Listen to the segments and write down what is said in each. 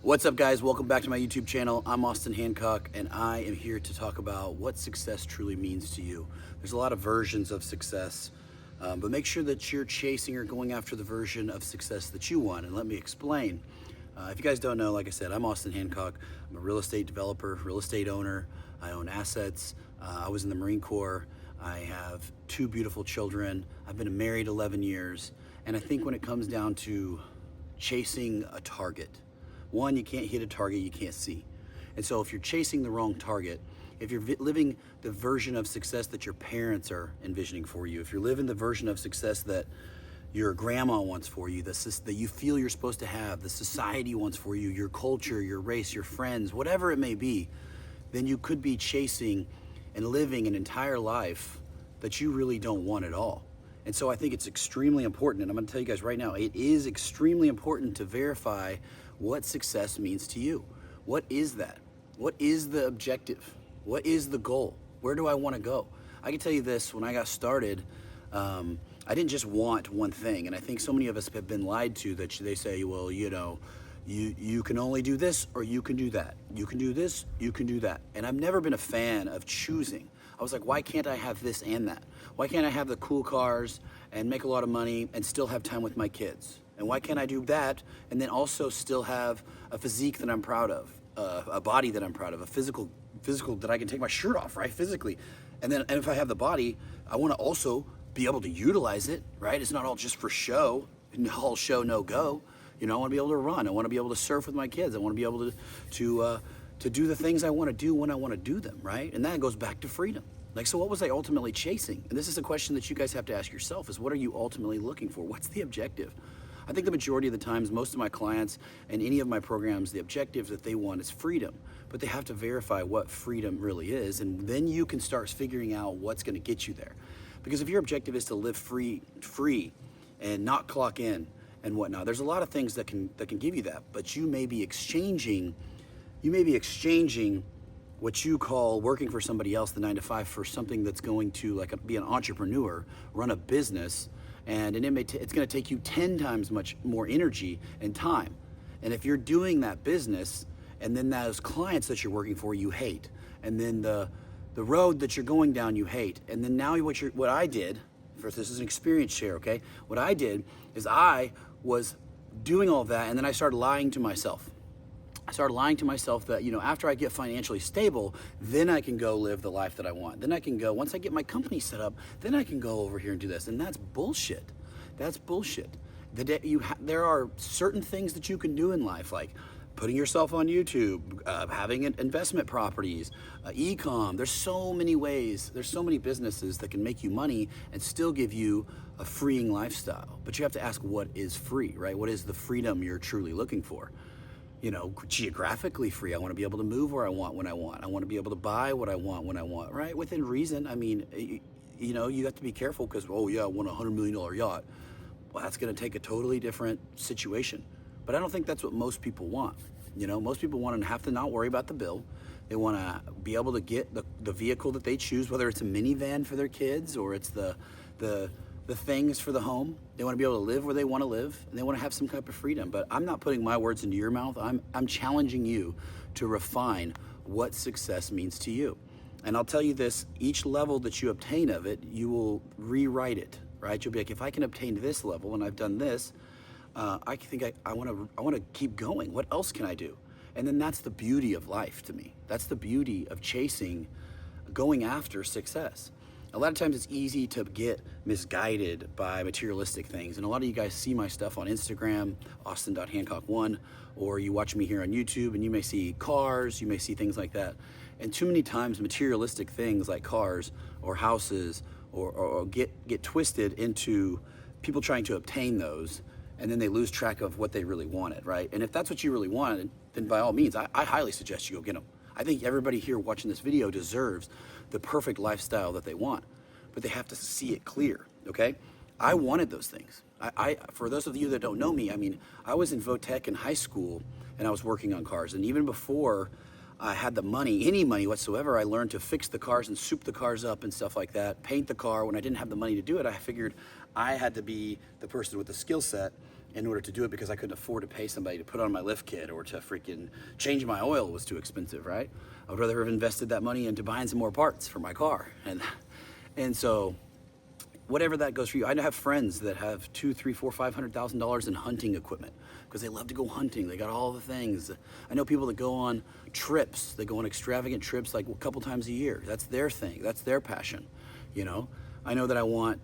What's up, guys? Welcome back to my YouTube channel. I'm Austin Hancock, and I am here to talk about what success truly means to you. There's a lot of versions of success, but make sure that you're chasing or going after the version of success that you want. And let me explain. If you guys don't know, like I said, I'm Austin Hancock. I'm a real estate developer, real estate owner. I own assets. I was in the Marine Corps. I have two beautiful children. I've been married 11 years. And I think when it comes down to chasing a target, one, you can't hit a target you can't see. And so if you're chasing the wrong target, if you're living the version of success that your parents are envisioning for you, if you're living the version of success that your grandma wants for you, that you feel you're supposed to have, the society wants for you, your culture, your race, your friends, whatever it may be, then you could be chasing and living an entire life that you really don't want at all. And so I think it's extremely important, and I'm gonna tell you guys right now, it is extremely important to verify what success means to you. What is that? What is the objective? What is the goal? Where do I wanna go? I can tell you this, when I got started, I didn't just want one thing, and I think so many of us have been lied to that they say, well, you know, you can only do this or you can do that. You can do this, you can do that. And I've never been a fan of choosing. I was like, why can't I have this and that? Why can't I have the cool cars and make a lot of money and still have time with my kids? And why can't I do that and then also still have a physique that I'm proud of, a body that I'm proud of, a physical that I can take my shirt off, right, physically. And if I have the body, I wanna also be able to utilize it, right? It's not all just for show, all show, no go. You know, I wanna be able to run. I wanna be able to surf with my kids. I wanna be able to do the things I wanna do when I wanna do them, right? And that goes back to freedom. Like, so what was I ultimately chasing? And this is a question that you guys have to ask yourself, is what are you ultimately looking for? What's the objective? I think the majority of the times, most of my clients and any of my programs, the objective that they want is freedom, but they have to verify what freedom really is, and then you can start figuring out what's gonna get you there. Because if your objective is to live free and not clock in and whatnot, there's a lot of things that can give you that, but you may be exchanging what you call working for somebody else, the 9 to 5, for something that's going to be an entrepreneur, run a business, and it's going to take you 10 times much more energy and time. And if you're doing that business, and then those clients that you're working for you hate, and then the road that you're going down you hate, and then now what I did, first, this is an experience share, okay? What I did is I was doing all of that, and then I started lying to myself. I started lying to myself that, you know, after I get financially stable, then I can go live the life that I want. Then I can go, once I get my company set up, then I can go over here and do this. And that's bullshit. That's bullshit. There are certain things that you can do in life, like putting yourself on YouTube, having investment properties, e-com. There's so many ways, there's so many businesses that can make you money and still give you a freeing lifestyle. But you have to ask, what is free, right? What is the freedom you're truly looking for? You know, geographically free. I want to be able to move where I want when I want. I want to be able to buy what I want when I want, right? Within reason. I mean, you know, you have to be careful because, oh yeah, I want a $100 million yacht. Well, that's going to take a totally different situation. But I don't think that's what most people want. You know, most people want to have to not worry about the bill. They want to be able to get the vehicle that they choose, whether it's a minivan for their kids or it's the things for the home. They want to be able to live where they want to live, and they want to have some type of freedom. But I'm not putting my words into your mouth. I'm challenging you to refine what success means to you. And I'll tell you this, each level that you obtain of it, you will rewrite it, right? You'll be like, if I can obtain this level and I've done this, I think I want to keep going. What else can I do? And then that's the beauty of life to me. That's the beauty of going after success. A lot of times it's easy to get misguided by materialistic things. And a lot of you guys see my stuff on Instagram, austin.hancock1, or you watch me here on YouTube and you may see cars, you may see things like that. And too many times materialistic things like cars or houses or get twisted into people trying to obtain those, and then they lose track of what they really wanted, right? And if that's what you really wanted, then by all means, I highly suggest you go get them. I think everybody here watching this video deserves the perfect lifestyle that they want, but they have to see it clear, okay? I wanted those things. For those of you that don't know me, I mean, I was in Votech in high school and I was working on cars. And even before I had the money, any money whatsoever, I learned to fix the cars and soup the cars up and stuff like that, paint the car. When I didn't have the money to do it, I figured I had to be the person with the skill set in order to do it because I couldn't afford to pay somebody to put on my lift kit or to freaking change my oil was too expensive, right? I would rather have invested that money into buying some more parts for my car. And so whatever that goes for you. I have friends that have $200,000, $300,000, $400,000, $500,000 in hunting equipment because they love to go hunting. They got all the things. I know people that go on trips. They go on extravagant trips like a couple times a year. That's their thing. That's their passion, you know. I know that I want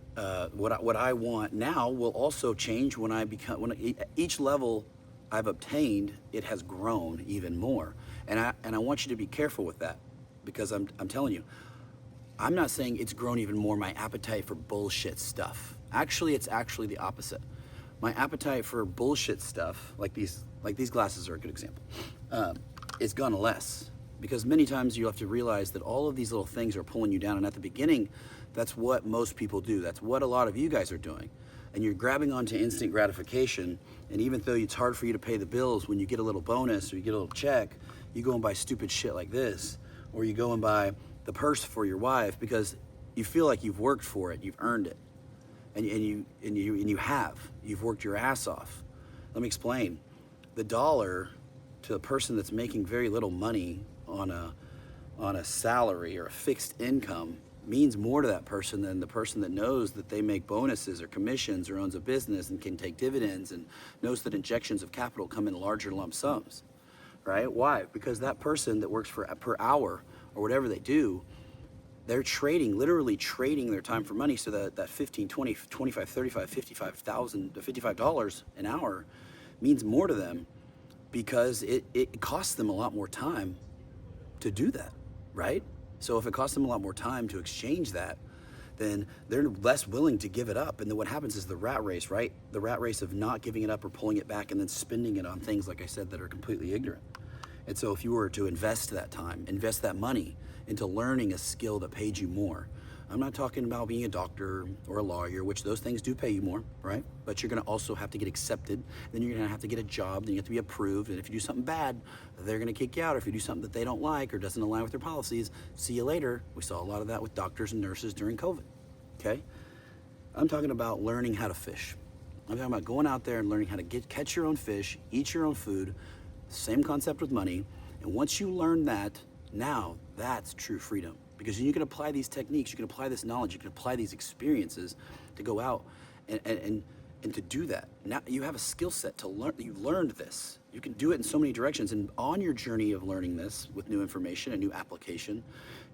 what I want now will also change when each level I've obtained, it has grown even more, and I want you to be careful with that because I'm telling you, I'm not saying it's grown even more my appetite for bullshit stuff. Actually, it's actually the opposite. My appetite for bullshit stuff, like these glasses are a good example, is gone less because many times you have to realize that all of these little things are pulling you down, and at the beginning, that's what most people do. That's what a lot of you guys are doing. And you're grabbing onto instant gratification, and even though it's hard for you to pay the bills, when you get a little bonus or you get a little check, you go and buy stupid shit like this, or you go and buy the purse for your wife because you feel like you've worked for it, you've earned it, and you've worked your ass off. Let me explain. The dollar to a person that's making very little money on a salary or a fixed income means more to that person than the person that knows that they make bonuses or commissions or owns a business and can take dividends and knows that injections of capital come in larger lump sums, right? Why? Because that person that works per hour or whatever they do, they're literally trading their time for money, so that 15, 20, 25, 35, 55,000 to $55 an hour means more to them because it costs them a lot more time to do that, right? So if it costs them a lot more time to exchange that, then they're less willing to give it up. And then what happens is the rat race, right? The rat race of not giving it up or pulling it back and then spending it on things, like I said, that are completely ignorant. And so if you were to invest that time, invest that money into learning a skill that paid you more. I'm not talking about being a doctor or a lawyer, which those things do pay you more, right? But you're gonna also have to get accepted. Then you're gonna have to get a job, then you have to be approved. And if you do something bad, they're gonna kick you out. Or if you do something that they don't like or doesn't align with their policies, see you later. We saw a lot of that with doctors and nurses during COVID, okay? I'm talking about learning how to fish. I'm talking about going out there and learning how to catch your own fish, eat your own food, same concept with money. And once you learn that, now that's true freedom. Because you can apply these techniques, you can apply this knowledge, you can apply these experiences to go out and to do that. Now you have a skill set to learn. You've learned this. You can do it in so many directions. And on your journey of learning this with new information and new application,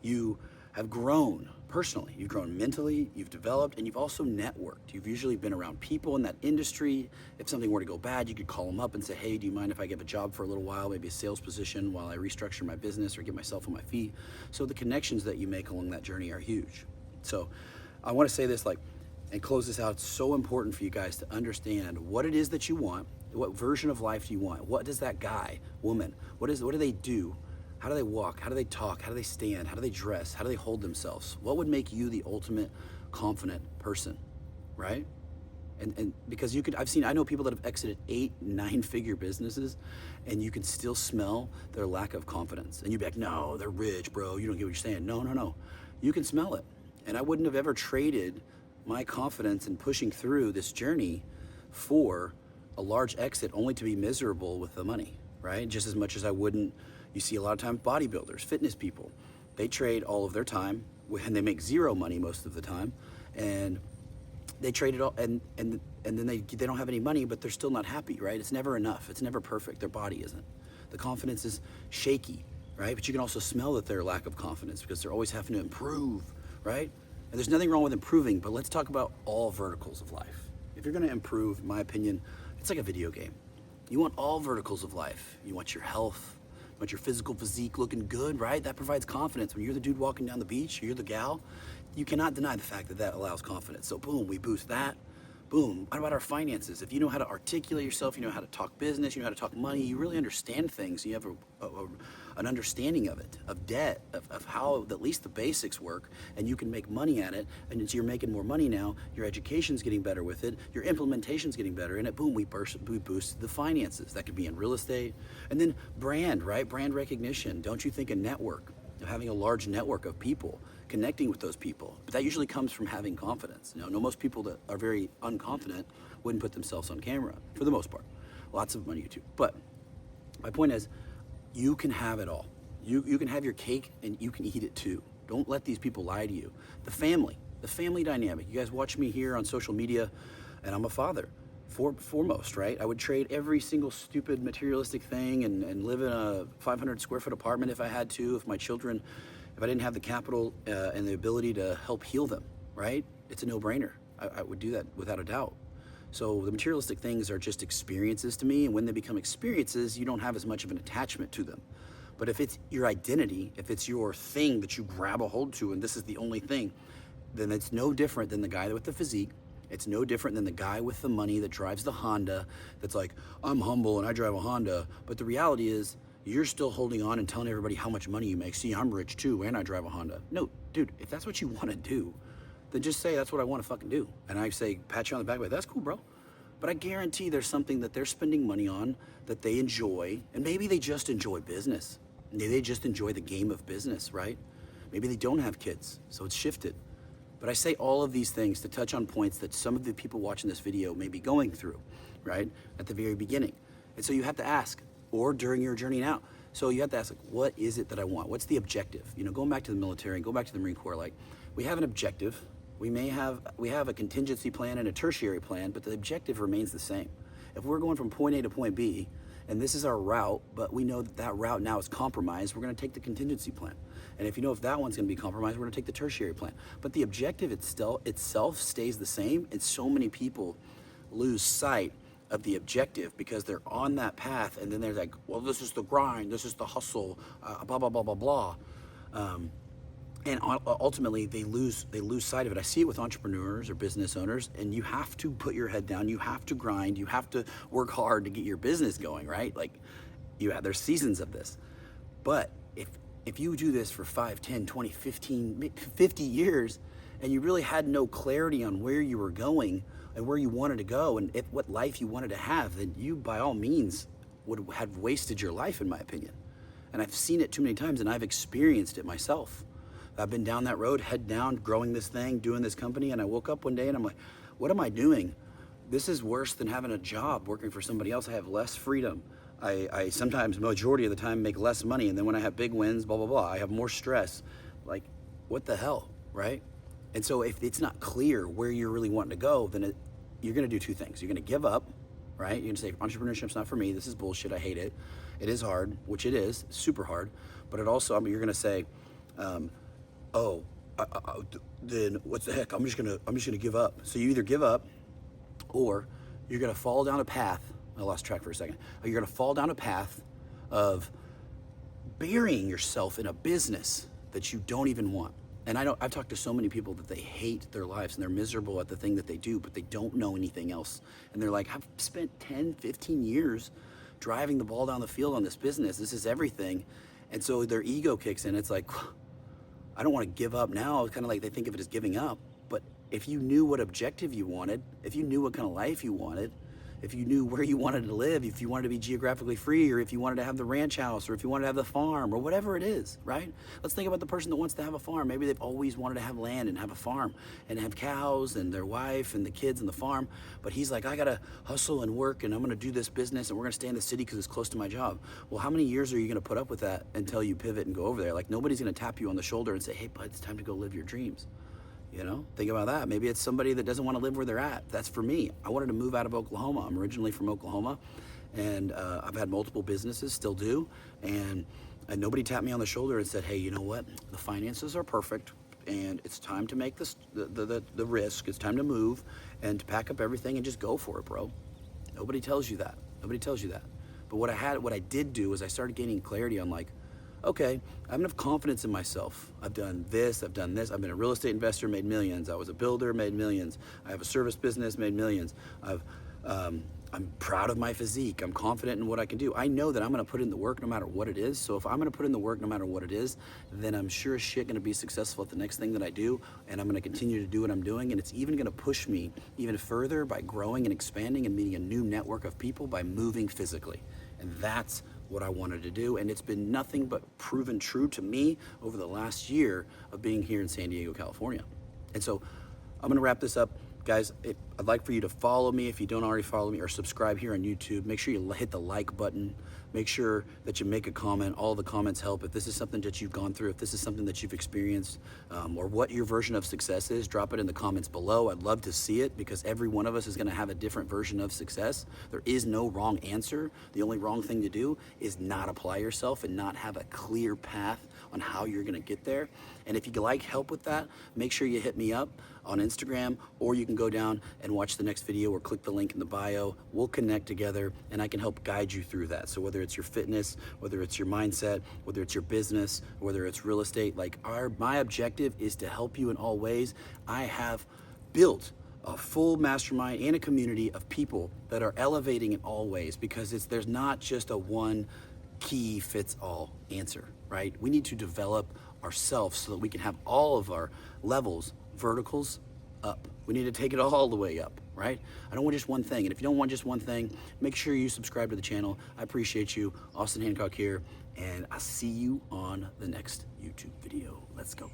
you have grown personally. You've grown mentally, you've developed, and you've also networked. You've usually been around people in that industry. If something were to go bad, you could call them up and say, hey, do you mind if I give a job for a little while, maybe a sales position while I restructure my business or get myself on my feet? So the connections that you make along that journey are huge. So I want to say this and close this out. It's so important for you guys to understand what it is that you want. What version of life do you want? What does that guy, woman, what do they do? How do they walk? How do they talk? How do they stand? How do they dress? How do they hold themselves? What would make you the ultimate confident person, right? And because I know people that have exited 8, 9-figure businesses, and you can still smell their lack of confidence. And you'd be like, no, they're rich, bro. You don't get what you're saying. No. You can smell it. And I wouldn't have ever traded my confidence in pushing through this journey for a large exit only to be miserable with the money, right? Just as much as I wouldn't. You see a lot of times bodybuilders, fitness people, they trade all of their time and they make zero money most of the time, and they trade it all and then they don't have any money, but they're still not happy, right? It's never enough. It's never perfect. Their body isn't. The confidence is shaky, right? But you can also smell that their lack of confidence because they're always having to improve, right? And there's nothing wrong with improving, but let's talk about all verticals of life. If you're gonna improve, in my opinion, it's like a video game. You want all verticals of life. You want your health, you want your physical physique looking good, right? That provides confidence. When you're the dude walking down the beach, or you're the gal, you cannot deny the fact that that allows confidence. So boom, we boost that. Boom. What about our finances? If you know how to articulate yourself, you know how to talk business, you know how to talk money, you really understand things. You have an understanding of it, of debt, of how at least the basics work, and you can make money at it. And as you're making more money now, your education's getting better with it, your implementation's getting better, and boom, we boost the finances. That could be in real estate. And then brand, right? Brand recognition. Don't you think a network of having a large network of people, connecting with those people. But that usually comes from having confidence. You know, most people that are very unconfident wouldn't put themselves on camera, for the most part. Lots of them on YouTube. But my point is, you can have it all. You can have your cake and you can eat it too. Don't let these people lie to you. The family dynamic. You guys watch me here on social media, and I'm a father. Foremost, right? I would trade every single stupid materialistic thing and live in a 500 square foot apartment if I had to, if I didn't have the capital and the ability to help heal them, right? It's a no-brainer. I would do that without a doubt. So the materialistic things are just experiences to me, and when they become experiences, you don't have as much of an attachment to them. But if it's your identity, if it's your thing that you grab a hold to, and this is the only thing, then it's no different than the guy with the physique. It's no different than the guy with the money that drives the Honda that's like, I'm humble and I drive a Honda. But the reality is, you're still holding on and telling everybody how much money you make. See, I'm rich too and I drive a Honda. No, dude, if that's what you want to do, then just say that's what I want to fucking do. And I say, pat you on the back, like, that's cool, bro. But I guarantee there's something that they're spending money on that they enjoy. And maybe they just enjoy business. Maybe they just enjoy the game of business, right? Maybe they don't have kids, so it's shifted. But I say all of these things to touch on points that some of the people watching this video may be going through, right? At the very beginning. And so you have to ask, or during your journey now. So you have to ask, like, what is it that I want? What's the objective? You know, going back to the military and go back to the Marine Corps, like, we have an objective. We have a contingency plan and a tertiary plan, but the objective remains the same. If we're going from point A to point B, and this is our route, but we know that route now is compromised, we're gonna take the contingency plan. And if you know if that one's gonna be compromised, we're gonna take the tertiary plan. But the objective itself stays the same, and so many people lose sight of the objective because they're on that path, and then they're like, well, this is the grind, this is the hustle, blah, blah, blah, blah, blah. And ultimately, they lose sight of it. I see it with entrepreneurs or business owners, and you have to put your head down. You have to grind. You have to work hard to get your business going, right? Like, there's seasons of this. But if you do this for 5, 10, 20, 15, 50 years, and you really had no clarity on where you were going and where you wanted to go and what life you wanted to have, then you, by all means, would have wasted your life, in my opinion. And I've seen it too many times, and I've experienced it myself. I've been down that road, head down, growing this thing, doing this company, and I woke up one day and I'm like, what am I doing? This is worse than having a job working for somebody else. I have less freedom. I sometimes, majority of the time, make less money, and then when I have big wins, blah, blah, blah, I have more stress. Like, what the hell, right? And so if it's not clear where you're really wanting to go, then you're gonna do two things. You're gonna give up, right? You're gonna say, entrepreneurship's not for me, this is bullshit, I hate it. It is hard, which it is, super hard, but it also, you're gonna say, then what the heck? I'm just gonna give up. So you either give up, or you're gonna fall down a path. I lost track for a second. You're gonna fall down a path of burying yourself in a business that you don't even want. And I've talked to so many people that they hate their lives and they're miserable at the thing that they do, but they don't know anything else. And they're like, I've spent 10, 15 years driving the ball down the field on this business. This is everything. And so their ego kicks in. It's like, I don't want to give up now. It's kind of like they think of it as giving up. But if you knew what objective you wanted, if you knew what kind of life you wanted, if you knew where you wanted to live, if you wanted to be geographically free, or if you wanted to have the ranch house, or if you wanted to have the farm, or whatever it is, right? Let's think about the person that wants to have a farm. Maybe they've always wanted to have land and have a farm and have cows and their wife and the kids and the farm. But he's like, I got to hustle and work, and I'm going to do this business, and we're going to stay in the city because it's close to my job. Well, how many years are you going to put up with that until you pivot and go over there? Like, nobody's going to tap you on the shoulder and say, hey, bud, it's time to go live your dreams. You know, think about that. Maybe it's somebody that doesn't want to live where they're at. That's for me. I wanted to move out of Oklahoma. I'm originally from Oklahoma, and I've had multiple businesses, still do, and nobody tapped me on the shoulder and said, hey, you know what? The finances are perfect, and it's time to make this the risk. It's time to move and to pack up everything and just go for it, bro. Nobody tells you that. Nobody tells you that. But what I did do is I started gaining clarity on, like, okay, I have enough confidence in myself. I've done this, I've done this. I've been a real estate investor, made millions. I was a builder, made millions. I have a service business, made millions. I'm proud of my physique. I'm confident in what I can do. I know that I'm gonna put in the work no matter what it is. So if I'm gonna put in the work no matter what it is, then I'm sure as shit gonna be successful at the next thing that I do, and I'm gonna continue to do what I'm doing, and it's even gonna push me even further by growing and expanding and meeting a new network of people by moving physically. And that's what I wanted to do, and it's been nothing but proven true to me over the last year of being here in San Diego, California. And so I'm gonna wrap this up. Guys, I'd like for you to follow me if you don't already follow me, or subscribe here on YouTube. Make sure you hit the like button. Make sure that you make a comment. All the comments help. If this is something that you've gone through, if this is something that you've experienced, or what your version of success is, drop it in the comments below. I'd love to see it, because every one of us is gonna have a different version of success. There is no wrong answer. The only wrong thing to do is not apply yourself and not have a clear path on how you're gonna get there. And if you'd like help with that, make sure you hit me up on Instagram, or you can go down and watch the next video or click the link in the bio. We'll connect together and I can help guide you through that. So whether it's your fitness, whether it's your mindset, whether it's your business, whether it's real estate, like my objective is to help you in all ways. I have built a full mastermind and a community of people that are elevating in all ways, because there's not just a one key fits all answer, right? We need to develop ourselves so that we can have all of our levels, verticals up. We need to take it all the way up, right? I don't want just one thing. And if you don't want just one thing, make sure you subscribe to the channel. I appreciate you. Austin Hancock here, and I'll see you on the next YouTube video. Let's go.